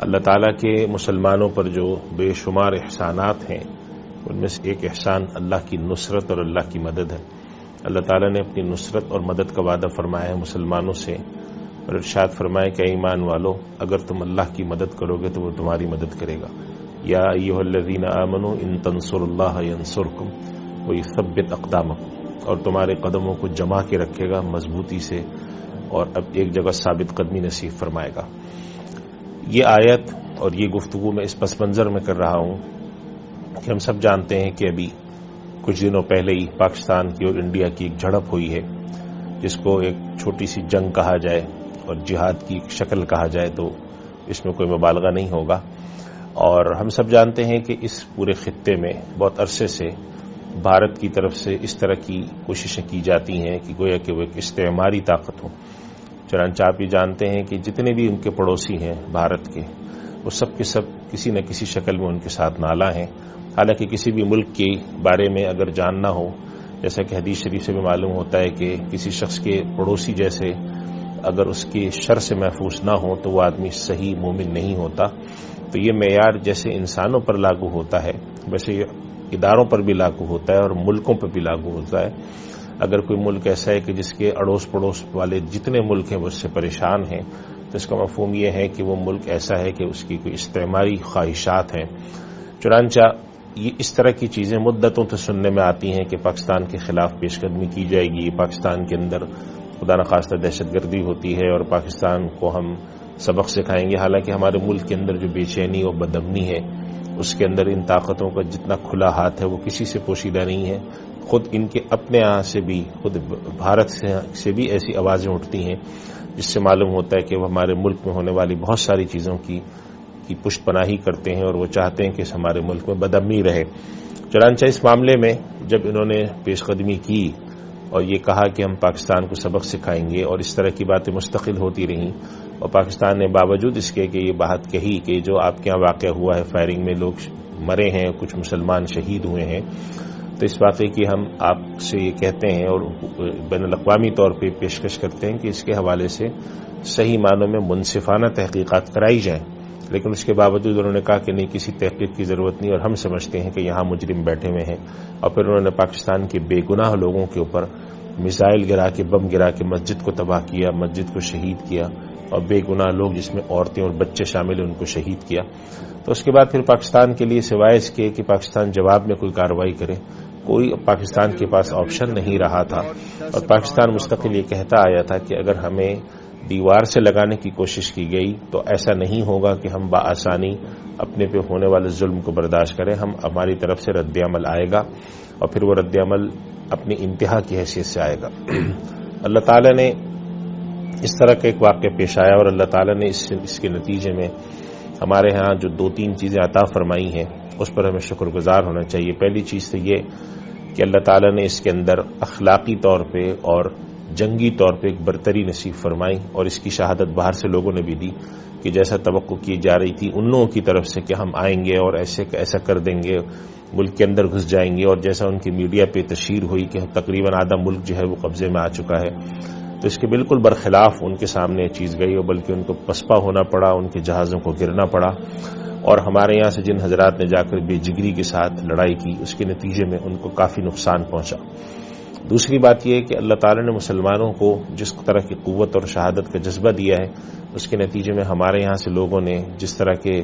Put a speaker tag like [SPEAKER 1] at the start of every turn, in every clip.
[SPEAKER 1] اللہ تعالیٰ کے مسلمانوں پر جو بے شمار احسانات ہیں ان میں سے ایک احسان اللہ کی نصرت اور اللہ کی مدد ہے۔ اللہ تعالیٰ نے اپنی نصرت اور مدد کا وعدہ فرمایا ہے مسلمانوں سے، اور ارشاد فرمایا کہ ایمان والو اگر تم اللہ کی مدد کرو گے تو وہ تمہاری مدد کرے گا۔ یا ایھا الذین آمنوا ان تنصروا اللہ ینصرکم ویثبت اقدامکم، اور تمہارے قدموں کو جما کے رکھے گا مضبوطی سے، اور اب ایک جگہ ثابت قدمی نصیب فرمائے گا۔ یہ آیت اور یہ گفتگو میں اس پس منظر میں کر رہا ہوں کہ ہم سب جانتے ہیں کہ ابھی کچھ دنوں پہلے ہی پاکستان کی اور انڈیا کی ایک جھڑپ ہوئی ہے، جس کو ایک چھوٹی سی جنگ کہا جائے اور جہاد کی شکل کہا جائے تو اس میں کوئی مبالغہ نہیں ہوگا۔ اور ہم سب جانتے ہیں کہ اس پورے خطے میں بہت عرصے سے بھارت کی طرف سے اس طرح کی کوششیں کی جاتی ہیں کہ گویا کہ وہ ایک استعماری طاقت ہو۔ چنانچہ آپ یہ جانتے ہیں کہ جتنے بھی ان کے پڑوسی ہیں بھارت کے، وہ سب کے سب کسی نہ کسی شکل میں ان کے ساتھ نالا ہیں۔ حالانکہ کسی بھی ملک کے بارے میں اگر جاننا ہو، جیسا کہ حدیث شریف سے بھی معلوم ہوتا ہے کہ کسی شخص کے پڑوسی جیسے اگر اس کے شر سے محفوظ نہ ہو تو وہ آدمی صحیح مومن نہیں ہوتا۔ تو یہ معیار جیسے انسانوں پر لاگو ہوتا ہے ویسے یہ اداروں پر بھی لاگو ہوتا ہے اور ملکوں پر بھی لاگو ہوتا ہے۔ اگر کوئی ملک ایسا ہے کہ جس کے اڑوس پڑوس والے جتنے ملک ہیں وہ اس سے پریشان ہیں تو اس کا مفہوم یہ ہے کہ وہ ملک ایسا ہے کہ اس کی کوئی استعماری خواہشات ہیں۔ چنانچہ یہ اس طرح کی چیزیں مدتوں سے سننے میں آتی ہیں کہ پاکستان کے خلاف پیش قدمی کی جائے گی، پاکستان کے اندر خدا نخواستہ دہشت گردی ہوتی ہے اور پاکستان کو ہم سبق سکھائیں گے۔ حالانکہ ہمارے ملک کے اندر جو بے چینی اور بدامنی ہے اس کے اندر ان طاقتوں کا جتنا کھلا ہاتھ ہے وہ کسی سے پوشیدہ نہیں ہے۔ خود ان کے اپنے یہاں سے بھی، خود بھارت سے بھی ایسی آوازیں اٹھتی ہیں جس سے معلوم ہوتا ہے کہ وہ ہمارے ملک میں ہونے والی بہت ساری چیزوں کی پشت پناہی کرتے ہیں اور وہ چاہتے ہیں کہ ہمارے ملک میں بدامنی رہے۔ چنانچہ اس معاملے میں جب انہوں نے پیش قدمی کی اور یہ کہا کہ ہم پاکستان کو سبق سکھائیں گے اور اس طرح کی باتیں مستقل ہوتی رہیں، اور پاکستان نے باوجود اس کے کہ یہ بات کہی کہ جو آپ کے یہاں واقعہ ہوا ہے فائرنگ میں لوگ مرے ہیں، کچھ مسلمان شہید ہوئے ہیں، تو اس واقعے کی ہم آپ سے یہ کہتے ہیں اور بین الاقوامی طور پہ پیشکش کرتے ہیں کہ اس کے حوالے سے صحیح معنوں میں منصفانہ تحقیقات کرائی جائیں۔ لیکن اس کے باوجود انہوں نے کہا کہ نہیں، کسی تحقیق کی ضرورت نہیں اور ہم سمجھتے ہیں کہ یہاں مجرم بیٹھے ہوئے ہیں۔ اور پھر انہوں نے پاکستان کے بے گناہ لوگوں کے اوپر میزائل گرا کے، بم گرا کے مسجد کو تباہ کیا، مسجد کو شہید کیا، اور بے گناہ لوگ جس میں عورتیں اور بچے شامل ہیں ان کو شہید کیا۔ تو اس کے بعد پھر پاکستان کے لیے سوائے اس کے کہ پاکستان جواب میں کوئی کارروائی کرے، کوئی پاکستان کے پاس آپشن نہیں رہا تھا، اور پاکستان مستقل یہ کہتا آیا تھا کہ اگر ہمیں دیوار سے لگانے کی کوشش کی گئی تو ایسا نہیں ہوگا کہ ہم بآسانی اپنے پہ ہونے والے ظلم کو برداشت کریں، ہماری طرف سے رد عمل آئے گا، اور پھر وہ رد عمل اپنی انتہا کی حیثیت سے آئے گا۔ اللہ تعالیٰ نے اس طرح کا ایک واقعہ پیش آیا اور اللہ تعالیٰ نے اس کے نتیجے میں ہمارے ہاں جو 2-3 چیزیں عطا فرمائی ہیں اس پر ہمیں شکر گزار ہونا چاہیے۔ پہلی چیز تو یہ کہ اللہ تعالیٰ نے اس کے اندر اخلاقی طور پہ اور جنگی طور پہ ایک برتری نصیب فرمائی، اور اس کی شہادت باہر سے لوگوں نے بھی دی کہ جیسا توقع کی جا رہی تھی ان لوگوں کی طرف سے کہ ہم آئیں گے اور ایسا کر دیں گے، ملک کے اندر گھس جائیں گے، اور جیسا ان کی میڈیا پہ تشہیر ہوئی کہ تقریباً آدھا ملک جو ہے وہ قبضے میں آ چکا ہے، تو اس کے بالکل برخلاف ان کے سامنے چیز گئی، اور بلکہ ان کو پسپا ہونا پڑا، ان کے جہازوں کو گرنا پڑا، اور ہمارے یہاں سے جن حضرات نے جا کر بے جگری کے ساتھ لڑائی کی اس کے نتیجے میں ان کو کافی نقصان پہنچا۔ دوسری بات یہ ہے کہ اللہ تعالیٰ نے مسلمانوں کو جس طرح کی قوت اور شہادت کا جذبہ دیا ہے اس کے نتیجے میں ہمارے یہاں سے لوگوں نے جس طرح کے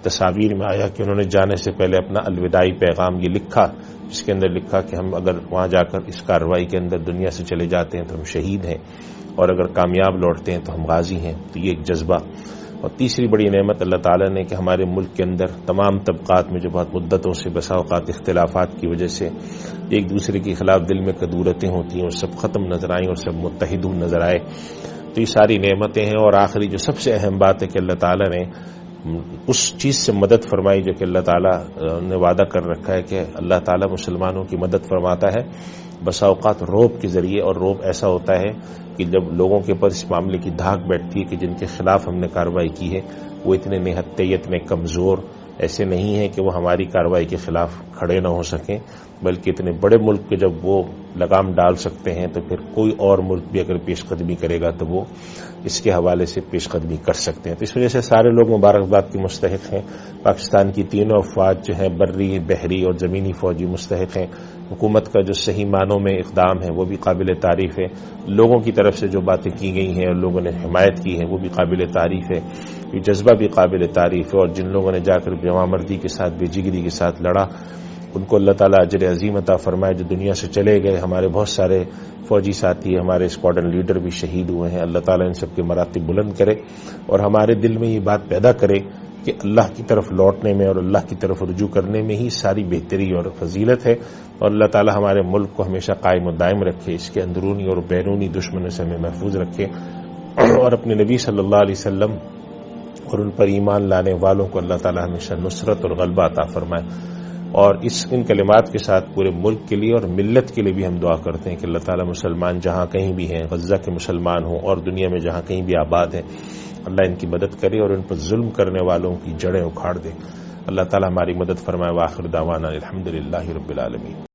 [SPEAKER 1] تصاویر میں آیا کہ انہوں نے جانے سے پہلے اپنا الوداعی پیغام یہ لکھا، جس کے اندر لکھا کہ ہم اگر وہاں جا کر اس کارروائی کے اندر دنیا سے چلے جاتے ہیں تو ہم شہید ہیں، اور اگر کامیاب لوٹتے ہیں تو ہم غازی ہیں۔ تو یہ ایک جذبہ۔ اور تیسری بڑی نعمت اللہ تعالیٰ نے کہ ہمارے ملک کے اندر تمام طبقات میں جو بہت مدتوں سے بسا اوقات اختلافات کی وجہ سے ایک دوسرے کے خلاف دل میں کدورتیں ہوتی ہیں اور سب ختم نظر آئیں اور سب متحد نظر آئے، تو یہ ساری نعمتیں ہیں۔ اور آخری جو سب سے اہم بات ہے کہ اللہ تعالیٰ نے اس چیز سے مدد فرمائی جو کہ اللہ تعالیٰ نے وعدہ کر رکھا ہے کہ اللہ تعالیٰ مسلمانوں کی مدد فرماتا ہے بسا اوقات روب کے ذریعے، اور روب ایسا ہوتا ہے کہ جب لوگوں کے اوپر اس معاملے کی دھاک بیٹھتی ہے کہ جن کے خلاف ہم نے کارروائی کی ہے وہ اتنے نہتے، اتنے کمزور ایسے نہیں ہیں کہ وہ ہماری کارروائی کے خلاف کھڑے نہ ہو سکیں، بلکہ اتنے بڑے ملک کے جب وہ لگام ڈال سکتے ہیں تو پھر کوئی اور ملک بھی اگر پیش قدمی کرے گا تو وہ اس کے حوالے سے پیش قدمی کر سکتے ہیں. تو اس وجہ سے سارے لوگ مبارکباد کے مستحق ہیں. پاکستان کی تینوں افواج جو ہیں، بری، بحری اور زمینی فوجی، مستحق ہیں. حکومت کا جو صحیح معنوں میں اقدام ہے وہ بھی قابل تعریف ہے. لوگوں کی طرف سے جو باتیں کی گئی ہیں اور لوگوں نے حمایت کی ہے وہ بھی قابل تعریف ہے. یہ جذبہ بھی قابل تعریف ہے. اور جن لوگوں نے جا کر جواں مردی کے ساتھ، بے جگری کے ساتھ لڑا، ان کو اللہ تعالیٰ اجر عظیم عطا فرمائے. جو دنیا سے چلے گئے، ہمارے بہت سارے فوجی ساتھی، ہمارے اسکواڈرن لیڈر بھی شہید ہوئے ہیں. اللہ تعالیٰ ان سب کے مراتب بلند کرے اور ہمارے دل میں یہ بات پیدا کرے کہ اللہ کی طرف لوٹنے میں اور اللہ کی طرف رجوع کرنے میں ہی ساری بہتری اور فضیلت ہے. اور اللہ تعالیٰ ہمارے ملک کو ہمیشہ قائم و دائم رکھے، اس کے اندرونی اور بیرونی دشمنوں سے ہمیں محفوظ رکھے، اور اپنے نبی صلی اللہ علیہ وسلم اور ان پر ایمان لانے والوں کو اللہ تعالیٰ ہمیشہ نصرت اور غلبہ عطا فرمائے. اور ان کلمات کے ساتھ پورے ملک کے لیے اور ملت کے لیے بھی ہم دعا کرتے ہیں کہ اللہ تعالیٰ مسلمان جہاں کہیں بھی ہیں، غزہ کے مسلمان ہوں اور دنیا میں جہاں کہیں بھی آباد ہیں، اللہ ان کی مدد کرے اور ان پر ظلم کرنے والوں کی جڑیں اکھاڑ دے. اللہ تعالیٰ ہماری مدد فرمائے. وآخر دعوانا الحمدللہ رب العالمین.